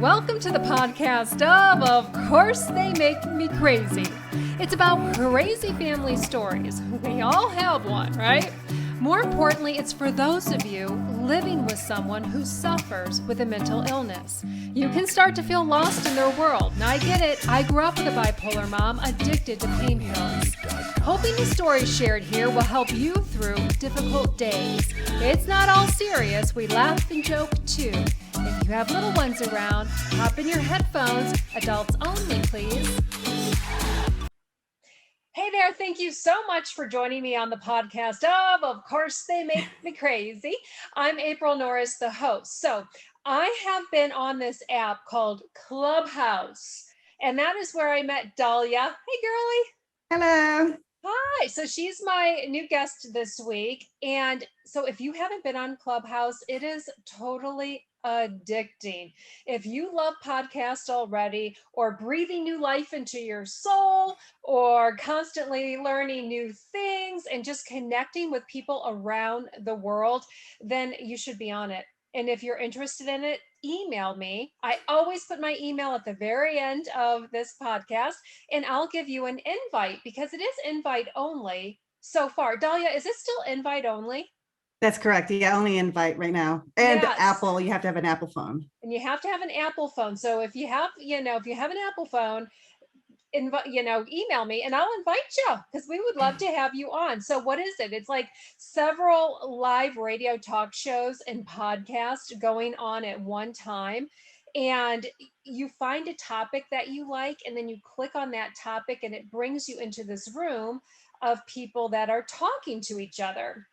welcome to the podcast of course they make me crazy. It's about crazy family stories. We all have one, right? More importantly, it's for those of you living with someone who suffers with a mental illness. You can start to feel lost in their world. And I get it. I grew up with a bipolar mom addicted to pain pills. Hoping the stories shared here will help you through difficult days. It's not all serious. We laugh and joke too. If you have little ones around, hop in your headphones. Adults only, please. Hey there, thank you so much for joining me on the podcast of course they make me crazy. I'm April Norris, the host. So I have been on this app called ClubHouse, and that is where I met Dalia. Hey, girlie. Hello. Hi. So she's my new guest this week. And so if you haven't been on ClubHouse, it is totally addicting. If you love podcasts already, or breathing new life into your soul, or constantly learning new things and just connecting with people around the world, then you should be on it. And if you're interested in it, email me. I always put my email at the very end of this podcast, and I'll give you an invite because it is invite only so far. Dalia, is it still invite only? That's correct. Yeah, only invite right now. And Yes. Apple, you have to have an Apple phone. And you have to have an Apple phone. So if you have an Apple phone, email me and I'll invite you because we would love to have you on. So what is it? It's like several live radio talk shows and podcasts going on at one time. And you find a topic that you like, and then you click on that topic and it brings you into this room of people that are talking to each other.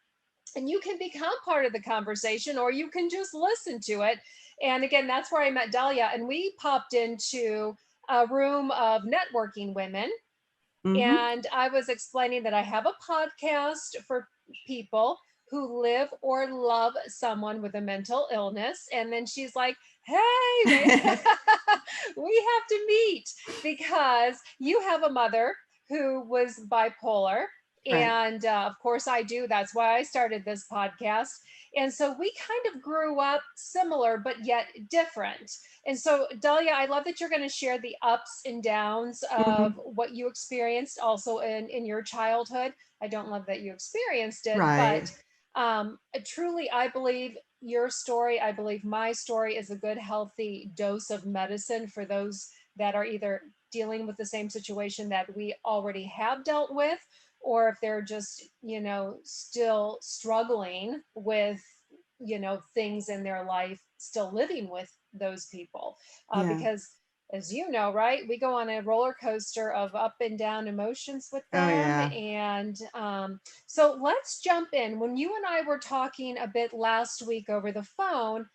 And you can become part of the conversation, or you can just listen to it. And again, that's where I met Dalia, and we popped into a room of networking women. Mhm. And I was explaining that I have a podcast for people who live or love someone with a mental illness. And then she's like, hey, we have to meet because you have a mother who was bipolar. Right. And of course I do. That's why I started this podcast. And so we kind of grew up similar, but yet different. And so, Dalia, I love that you're going to share the ups and downs of what you experienced also in your childhood. I don't love that you experienced it, Right. but truly, I believe your story, I believe my story is a good, healthy dose of medicine for those that are either dealing with the same situation that we already have dealt with, or if they're just, still struggling with, things in their life, still living with those people. Yeah. Because as you know, right, we go on a roller coaster of up and down emotions with Oh, them. yeah. And so let's jump in. When you and I were talking a bit last week over the phone,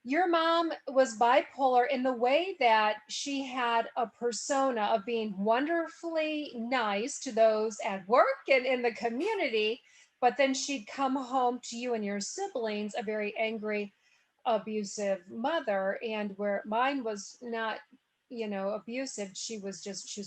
your mom was bipolar in the way that she had a persona of being wonderfully nice to those at work and in the community, but then she'd come home to you and your siblings a very angry, abusive mother. And where mine was not, abusive, she was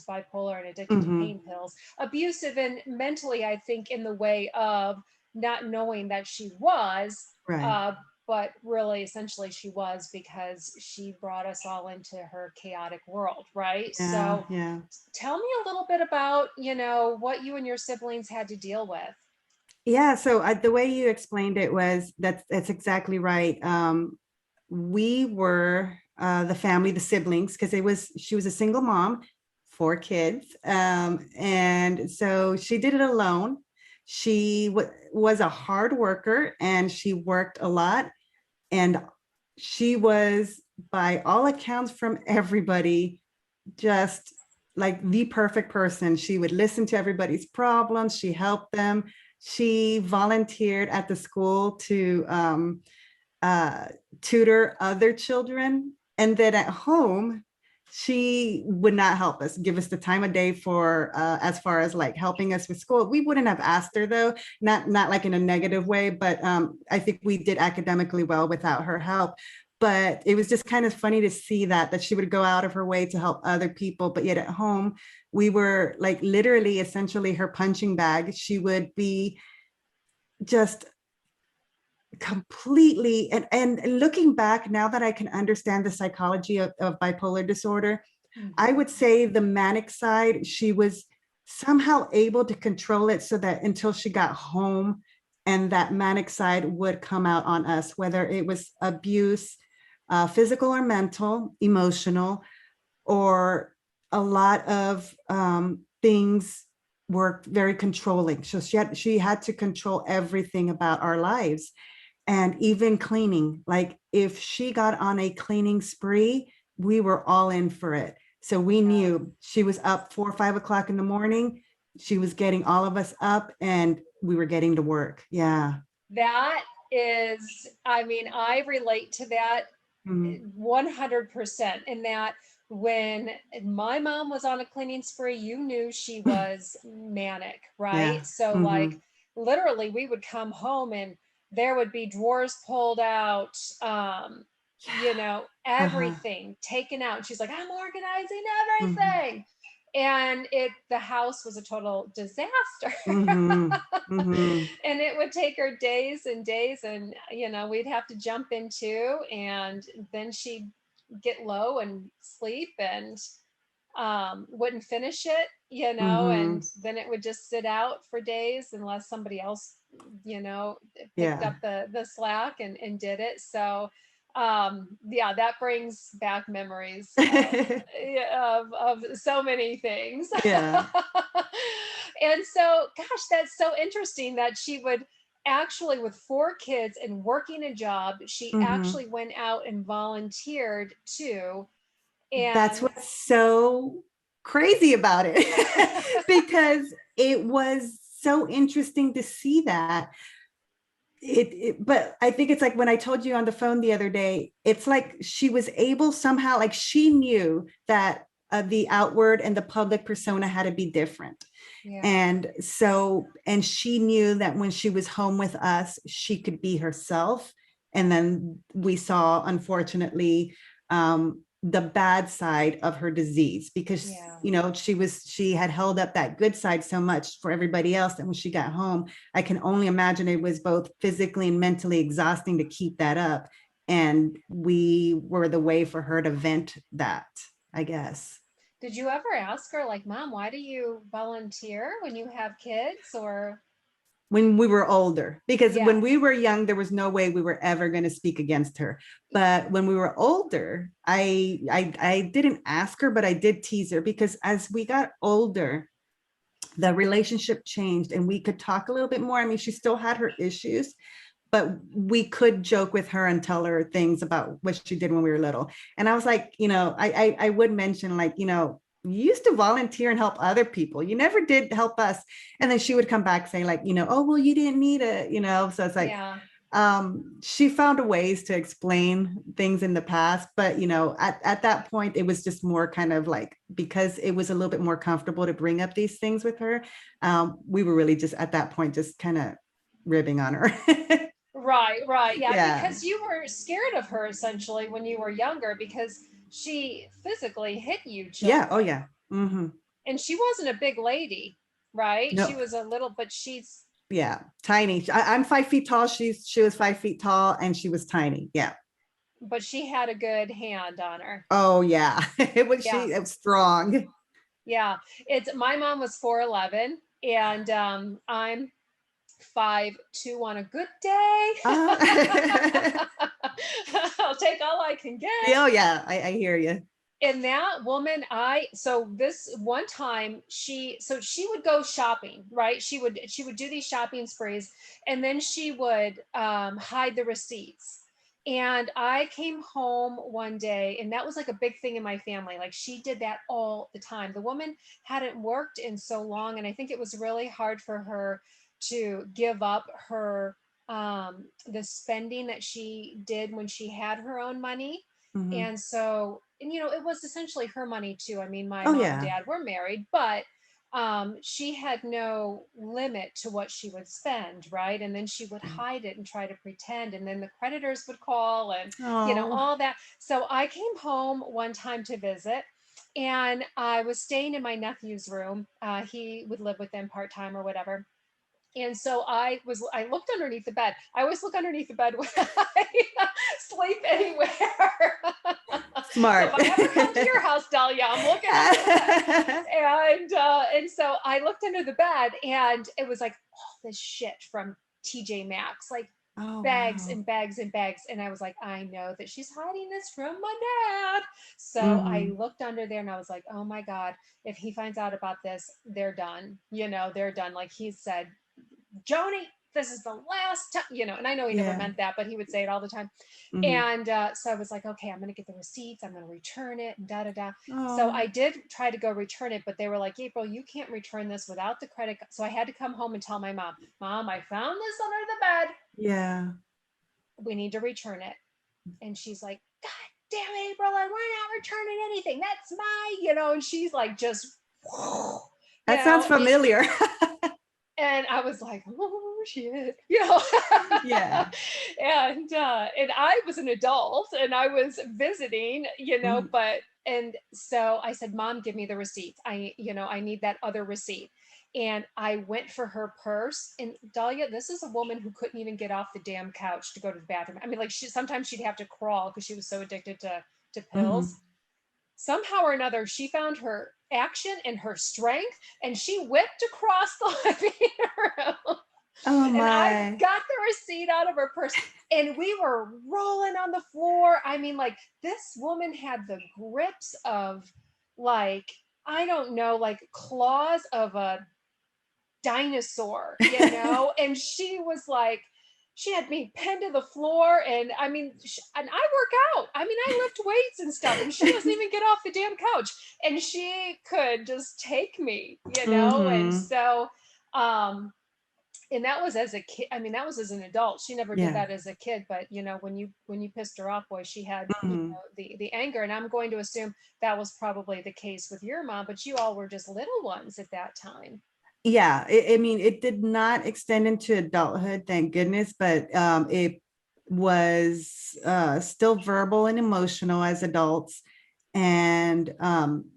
bipolar and addicted to pain pills. Abusive and mentally, I think, in the way of not knowing that she was. Right. But really, essentially, she was, because she brought us all into her chaotic world, right? Yeah. So Yeah. tell me a little bit about, what you and your siblings had to deal with. Yeah. So the way you explained it was that's exactly right. We were the family, the siblings, because she was a single mom, 4 kids, and so she did it alone. She was a hard worker and she worked a lot. And she was, by all accounts from everybody, just like the perfect person. She would listen to everybody's problems. She helped them. She volunteered at the school to tutor other children. And then at home, she would not help us, give us the time of day for as far as like helping us with school. We wouldn't have asked her though, not like in a negative way, but I think we did academically well without her help. But it was just kind of funny to see that she would go out of her way to help other people, but yet at home we were like literally essentially her punching bag. She would be just completely. And looking back now that I can understand the psychology of bipolar disorder, I would say the manic side, she was somehow able to control it so that until she got home, and that manic side would come out on us, whether it was abuse, physical or mental, emotional, or a lot of things were very controlling. So she had to control everything about our lives. And even cleaning, like if she got on a cleaning spree, we were all in for it. So we Yeah. knew she was up 4 or 5 o'clock in the morning. She was getting all of us up and we were getting to work. Yeah. That is, I mean, I relate to that Mhm. 100%. In that when my mom was on a cleaning spree, you knew she was manic, right? Yeah. So, like, Hmm. literally, we would come home and there would be drawers pulled out, Yeah. Uh-huh. everything taken out. She's like, I'm organizing Hmm. everything. And the house was a total disaster. Hmm. Hmm. And it would take her days and days, and we'd have to jump into, and then she'd get low and sleep, and wouldn't finish it, and Hmm. then it would just sit out for days unless somebody else you know picked Yeah. up the slack and did it. So yeah, that brings back memories yeah, of so many things. Yeah. And so, gosh, that's so interesting that she would actually, with 4 kids and working a job, she Hmm. actually went out and volunteered too. That's And what's so crazy about it. Because it was so interesting to see that. But I think it's like when I told you on the phone the other day, it's like she was able somehow, like she knew that the outward and the public persona had to be different. yeah, And so, and she knew that when she was home with us, she could be herself. And then we saw, unfortunately, the bad side of her disease, because yeah. she had held up that good side so much for everybody else that when she got home, I can only imagine it was both physically and mentally exhausting to keep that up. And we were the way for her to vent that, I guess. Did you ever ask her, like, Mom, why do you volunteer when you have kids? Or, When we were older, because yeah, when we were young there was no way we were ever going to speak against her. But when we were older, I didn't ask her, but I did tease her, because as we got older the relationship changed and we could talk a little bit more. I mean, she still had her issues, but we could joke with her and tell her things about what she did when we were little. And I was like, I would mention, like, you used to volunteer and help other people. You never did help us. And then she would come back saying, like, oh, well, you didn't need it, So it's like, yeah. she found ways to explain things in the past, but at that point it was just more kind of like, because it was a little bit more comfortable to bring up these things with her. We were really just at that point just kind of ribbing on her. Right, right. Yeah, Yeah. because you were scared of her essentially when you were younger, because she physically hit you Yeah. Oh children. yeah. Hmm. And she wasn't a big lady, right? She No. was a little, but she's, Yeah, tiny. I'm 5 feet tall. She was 5 feet tall and she was tiny. Yeah. but she had a good hand on her. Oh yeah. Yeah. It was strong. Yeah. It's my mom was 4'11", and I'm 5'2" on a good day. uh, I'll take all I can get. yeah, oh yeah, I hear you. And that woman, so this one time, she would go shopping, right? She would do these shopping sprees, and then she would hide the receipts. And I came home one day, and that was like a big thing in my family. Like, she did that all the time. The woman hadn't worked in so long, and I think it was really hard for her to give up her the spending that she did when she had her own money. Hmm. And so, and it was essentially her money too. I mean, my Oh mom and yeah. dad were married, but she had no limit to what she would spend, right? And then she would hide it and try to pretend, and then the creditors would call, and Oh. all that. So I came home one time to visit, and I was staying in my nephew's room. He would live with them part time or whatever. And so I looked underneath the bed. I always look underneath the bed when I sleep anywhere. So if Smart. I ever come to your house, Dahlia, I'm looking under the bed. And so I looked under the bed, and it was like all this shit from TJ Maxx, like Oh, bags wow. and bags and bags. And I was like, I know that she's hiding this from my dad. So I Mhm. looked under there, and I was like, oh my God, if he finds out about this, they're done. They're done. Like he said, Joni, this is the last time, and I know he never Yeah. meant that, but he would say it all the time. Mhm. And so I was like, okay, I'm going to get the receipts. I'm going to return it and da da da. So Oh, I did try to go return it, but they were like, April, you can't return this without the credit. So I had to come home and tell my mom, Mom, I found this under the bed. yeah. We need to return it. And she's like, God damn it, April, we're not returning anything. That's and she's like, just, you That sounds know, and, familiar. and I was like, oh shit, Yeah. and I was an adult and I was visiting, Mhm. but and so I said, Mom, give me the receipt. I need that other receipt. And I went for her purse. And Dahlia, this is a woman who couldn't even get off the damn couch to go to the bathroom. I mean, like sometimes she'd have to crawl because she was so addicted to pills. Mhm. Somehow or another, she found her action and her strength, and she whipped across the living room. Oh And I my. got the receipt out of her purse, and we were rolling on the floor. I mean, like, this woman had the grips of, like, I don't know, like claws of a dinosaur, and she was like, she had me pinned to the floor. And I mean, and I work out. I mean, I lift weights and stuff, and she doesn't even get off the damn couch. And she could just take me. And Mhm. so, and that was as a kid. I mean, that was as an adult. She never did Yeah. that as a kid. But when you pissed her off, boy, she had Mhm. the anger. And I'm going to assume that was probably the case with your mom. But you all were just little ones at that time. Yeah. I mean, it did not extend into adulthood, thank goodness, but it was still verbal and emotional as adults. And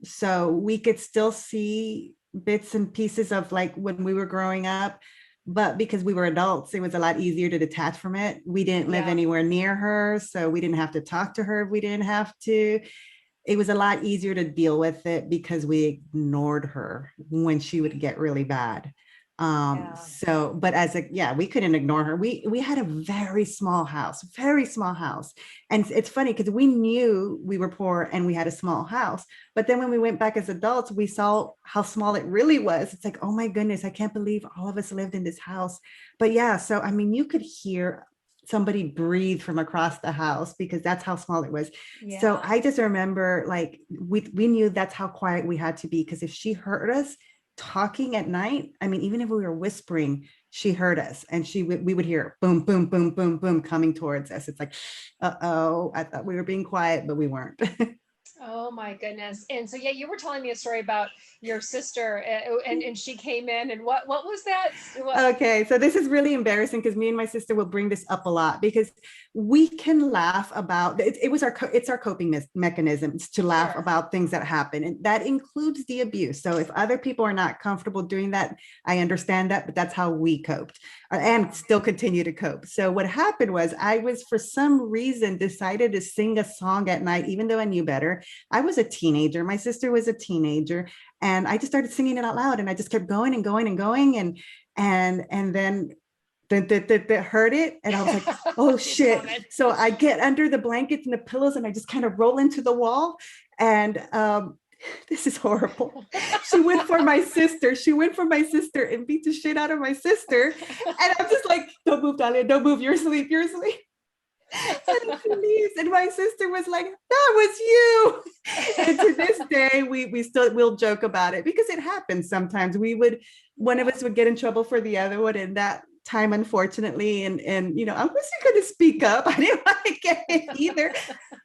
so we could still see bits and pieces of like when we were growing up, but because we were adults, it was a lot easier to detach from it. We didn't live Yeah. anywhere near her, so we didn't have to talk to her if we didn't have to. It was a lot easier to deal with it because we ignored her when she would get really bad. Yeah. So but as a yeah, we couldn't ignore her. We had a very small house. And it's funny because we knew we were poor and we had a small house, but then when we went back as adults, we saw how small it really was. It's like, oh my goodness, I can't believe all of us lived in this house. But yeah, so I mean, you could hear somebody breathe from across the house because that's how small it was. So Yeah. I just remember like we knew that's how quiet we had to be, because if she heard us talking at night, I mean, even if we were whispering, she heard us, and we would hear boom, boom, boom, boom, boom coming towards us. It's like, uh-oh, I thought we were being quiet, but we weren't. Oh my goodness. And so yeah, you were telling me a story about your sister, and she came in, and what was that? What? Okay, so this is really embarrassing because me and my sister will bring this up a lot because we can laugh about it. It was it's our coping mechanisms to laugh Sure. about things that happen, and that includes the abuse. So if other people are not comfortable doing that, I understand that, but that's how we coped and Yeah. still continue to cope. So what happened was I was for some reason decided to sing a song at night, even though I knew better. I was a teenager. My sister was a teenager, and I just started singing it out loud, and I just kept going and going and going, and then the heard it, and I was like, oh She's shit. coming. So I get under the blankets and the pillows, and I just kind of roll into the wall. And this is horrible. She went for my sister and beat the shit out of my sister. And I'm just like, don't move, Dalia, don't move, you're asleep, you're asleep. And she leaves, and my sister was like, that was you. And to this day we'll joke about it because it happens sometimes. One of Yeah. us would get in trouble for the other one, and that time, unfortunately, and I wasn't going to speak up. I didn't want to get it either,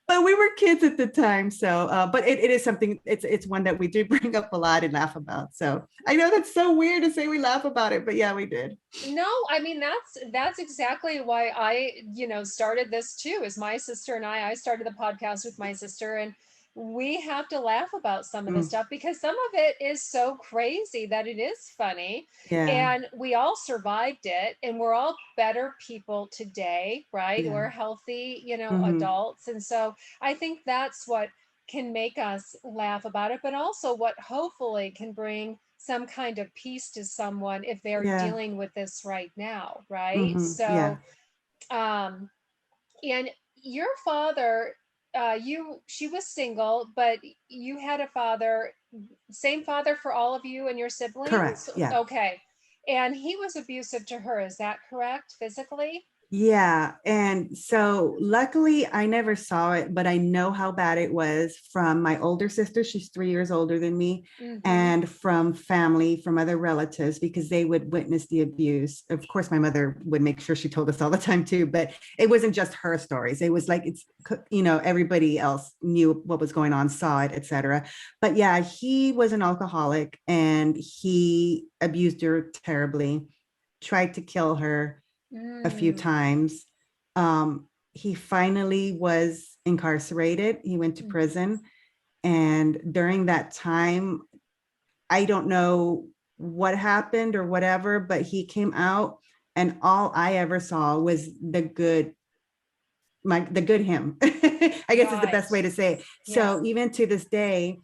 but we were kids at the time. So but it is something, it's one that we do bring up a lot and laugh about. So I know that's so weird to say we laugh about it, but yeah, we did. No, I mean that's exactly why I, started this too. Is my sister and I started the podcast with my sister, we have to laugh about some of this Mm, stuff because some of it is so crazy that it is funny. yeah, And we all survived it, and we're all better people today, right? yeah. We're healthy, Hmm. adults. And so I think that's what can make us laugh about it, but also what hopefully can bring some kind of peace to someone if they're Yeah. dealing with this right now, right? Hmm. Yeah. So, um, and your father, she was single, but you had a father, same father for all of you and your siblings? Correct. Yeah. Okay. And he was abusive to her, is that correct, physically? Yeah. And so luckily I never saw it, but I know how bad it was from my older sister. She's 3 years older than me, Mm-hmm. and from family, from other relatives, because they would witness the abuse. Of course, my mother would make sure she told us all the time too, but it wasn't just her stories. It was like, everybody else knew what was going on, saw it, etc. But yeah, he was an alcoholic and he abused her terribly, tried to kill her a few Mm. times. He finally was incarcerated. He went to prison. And during that time, I don't know what happened or whatever, but he came out and all I ever saw was the good him. I guess is the Right. best way to say it. Yeah. So even to this day,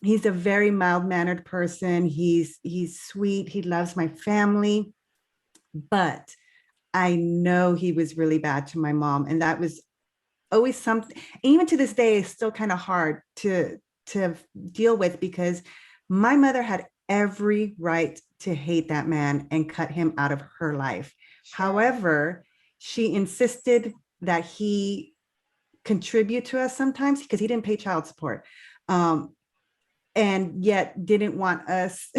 he's a very mild-mannered person. He's sweet. He loves my family, but I know he was really bad to my mom, and that was always something. Even to this day, it's still kind of hard to deal with because my mother had every right to hate that man and cut him out of her life. Sure. However, she insisted that he contribute to us sometimes because he didn't pay child support, um, and yet didn't want us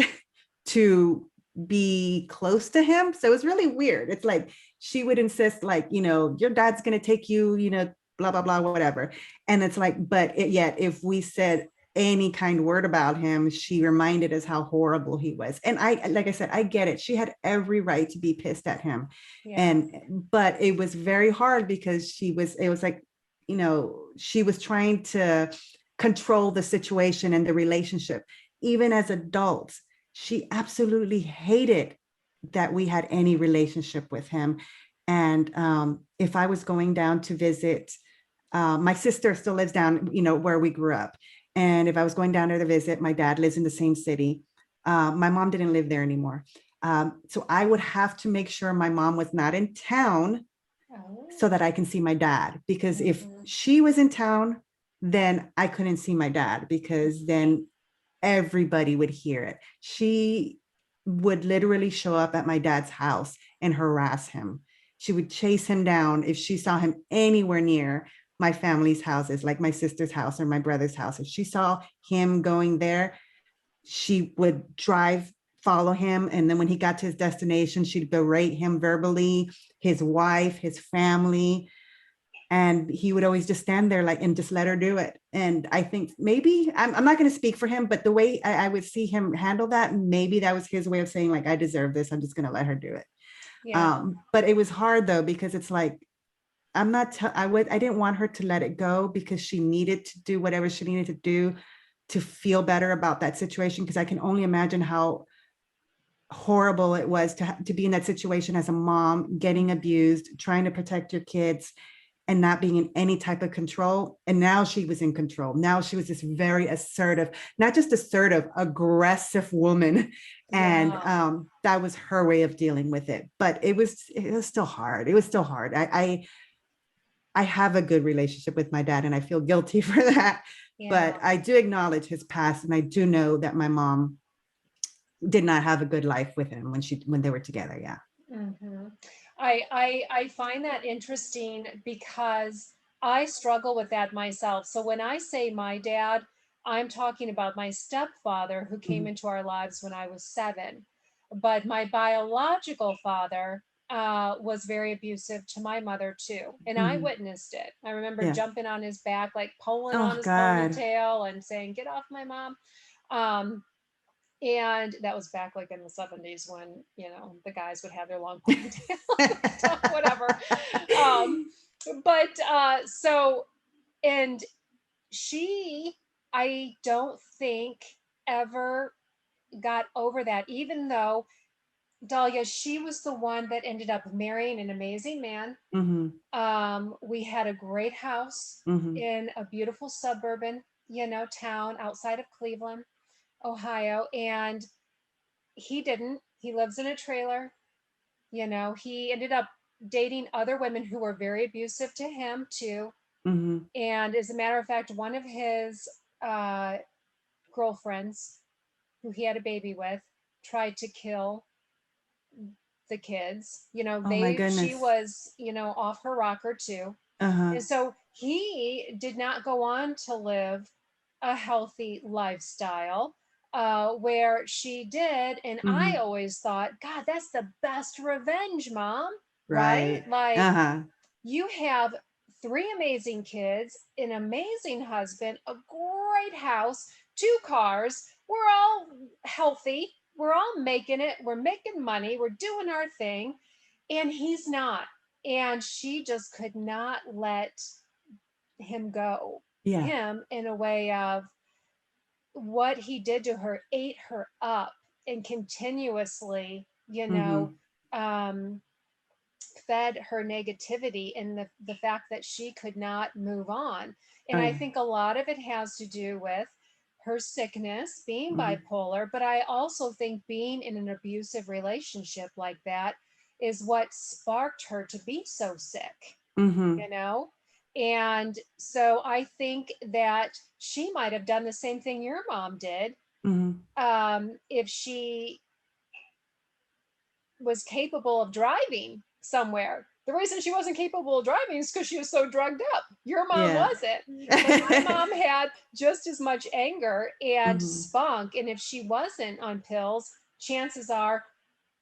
to be close to him. So it's really weird. It's like she would insist, like, your dad's going to take you, blah, blah, blah, whatever. And it's like, but yet if we said any kind word about him, she reminded us how horrible he was. And like I said, I get it. She had every right to be pissed at him. Yeah. But it was very hard because it was like, she was trying to control the situation and the relationship. Even as adults, she absolutely hated that we had any relationship with him. And if I was going down to visit, my sister still lives down, where we grew up. And if I was going down there to visit, my dad lives in the same city. My mom didn't live there anymore. So I would have to make sure my mom was not in town so Oh. that I can see my dad. Because if Mm-hmm. she was in town, then I couldn't see my dad because then everybody would hear it. She would literally show up at my dad's house and harass him. She would chase him down if she saw him anywhere near my family's houses, like my sister's house or my brother's house. If she saw him going there, she would follow him. And then when he got to his destination, she'd berate him verbally, his wife, his family. And he would always just stand there like and just let her do it. And I think maybe I'm not going to speak for him, but the way I would see him handle that, maybe that was his way of saying, like, I deserve this, I'm just going to let her do it. Yeah. But it was hard though, because it's like, I didn't want her to let it go because she needed to do whatever she needed to do to feel better about that situation, because I can only imagine how horrible it was to be in that situation as a mom, getting abused, trying to protect your kids and not being in any type of control. And now she was in control. Now she was this very assertive, not just assertive, aggressive woman. And Yeah. that was her way of dealing with it. But it was still hard. It was still hard. I have a good relationship with my dad and I feel guilty for that. Yeah. But I do acknowledge his past. And I do know that my mom did not have a good life with him when they were together. Yeah. Mm-hmm. I find that interesting because I struggle with that myself. So when I say my dad, I'm talking about my stepfather who came Mhm. into our lives when I was 7. But my biological father was very abusive to my mother too, and I Mhm. witnessed it. I remember Yeah. jumping on his back, like pulling on Oh his God. ponytail and saying, "Get off my mom." Um, and that was back like in the 70s when, the guys would have their long ponytail and stuff, whatever. Um, but so, and she, I don't think ever got over that, even though Dahlia, she was the one that ended up marrying an amazing man. Mhm. We had a great house Mhm. in a beautiful suburban, town outside of Cleveland, Ohio. And he didn't. He lives in a trailer. He ended up dating other women who were very abusive to him too. Mhm. And as a matter of fact, one of his uh, girlfriends, who he had a baby with, tried to kill the kids. Oh my She goodness. was, off her rocker too. Uh-huh. And so he did not go on to live a healthy lifestyle where she did. And I Mhm. always thought, God, that's the best revenge, Mom, right? Right. Like, Uh-huh. you have three amazing kids, an amazing husband, a great house, two cars. We're all healthy. We're all making it. We're making money. We're doing our thing. And he's not. And she just could not let him go. Yeah. Him, in a way of what he did to her, ate her up and continuously, Mhm. um, fed her negativity and the fact that she could not move on. Oh And I yeah. think a lot of it has to do with her sickness, being Mhm. bipolar, but I also think being in an abusive relationship like that is what sparked her to be so sick, Mhm. you know? And so I think that she might have done the same thing your mom did, Mhm. if she was capable of driving somewhere. The reason she wasn't capable of driving is because she was so drugged up. Your mom Yeah. wasn't. But my mom had just as much anger and Mhm. spunk. And if she wasn't on pills, chances are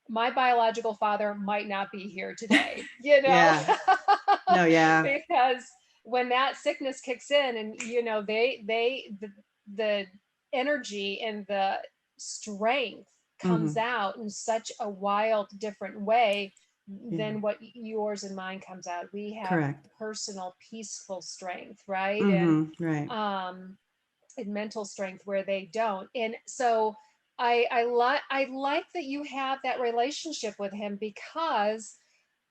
my biological father might not be here today, Yeah. No, yeah. because when that sickness kicks in and, the energy and the strength comes Mhm. out in such a wild, different way Yeah. than what yours and mine comes out. We have Correct. personal, peaceful strength, right? Mhm. Right. Um, and mental strength where they don't. And so I like that you have that relationship with him, because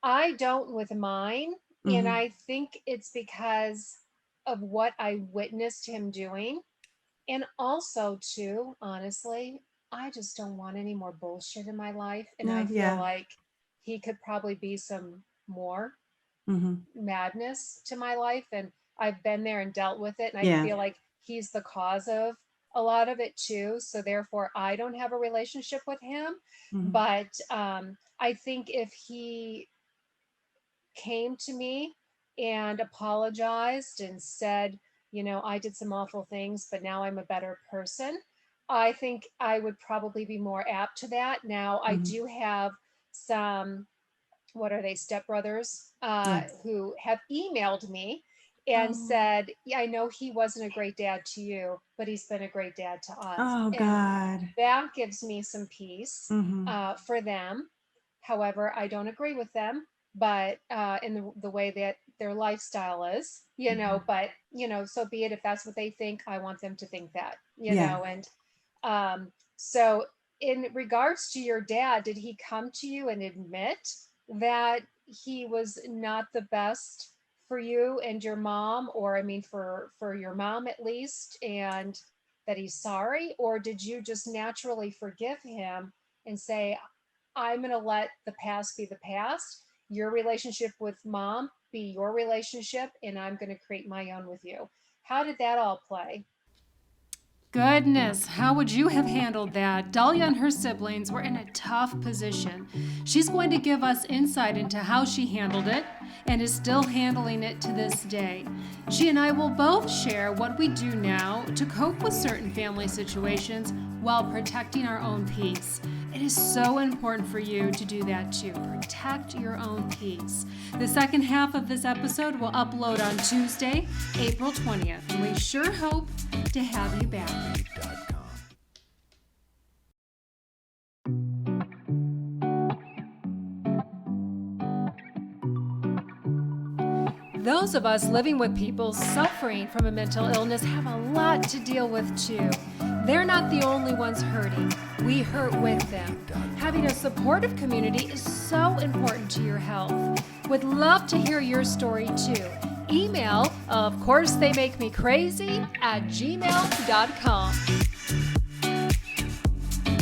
I don't with mine. And Mhm. I think it's because of what I witnessed him doing. And also, too, honestly, I just don't want any more bullshit in my life. And I No, feel yeah. like he could probably be some more Mhm. madness to my life. And I've been there and dealt with it. And I Yeah. feel like he's the cause of a lot of it too. So therefore, I don't have a relationship with him. Mhm. But I think if he came to me and apologized and said, I did some awful things, but now I'm a better person, I think I would probably be more apt to that. Now, I Mhm. do have some, what are they, stepbrothers, Yes. who have emailed me and Oh. said, yeah, I know he wasn't a great dad to you, but he's been a great dad to us. Oh And God. that gives me some peace Mhm. for them. However, I don't agree with them, but in the way that their lifestyle is, Mhm. but, so be it. If that's what they think, I want them to think that, Yeah. and so in regards to your dad, did he come to you and admit that he was not the best for you and your mom, or I mean for your mom at least, and that he's sorry? Or did you just naturally forgive him and say, I'm going to let the past be the past, your relationship with mom be your relationship, and I'm going to create my own with you? How did that all play? Goodness, how would you have handled that? Dahlia and her siblings were in a tough position. She's going to give us insight into how she handled it and is still handling it to this day. She and I will both share what we do now to cope with certain family situations while protecting our own peace. It is so important for you to do that too. Protect your own peace. The second half of this episode will upload on Tuesday, April 20th, and we sure hope to have you back. Those of us living with people suffering from a mental illness have a lot to deal with too. They're not the only ones hurting. We hurt with them. Having a supportive community is so important to your health. Would love to hear your story too. Email, of course they make me crazy, @gmail.com.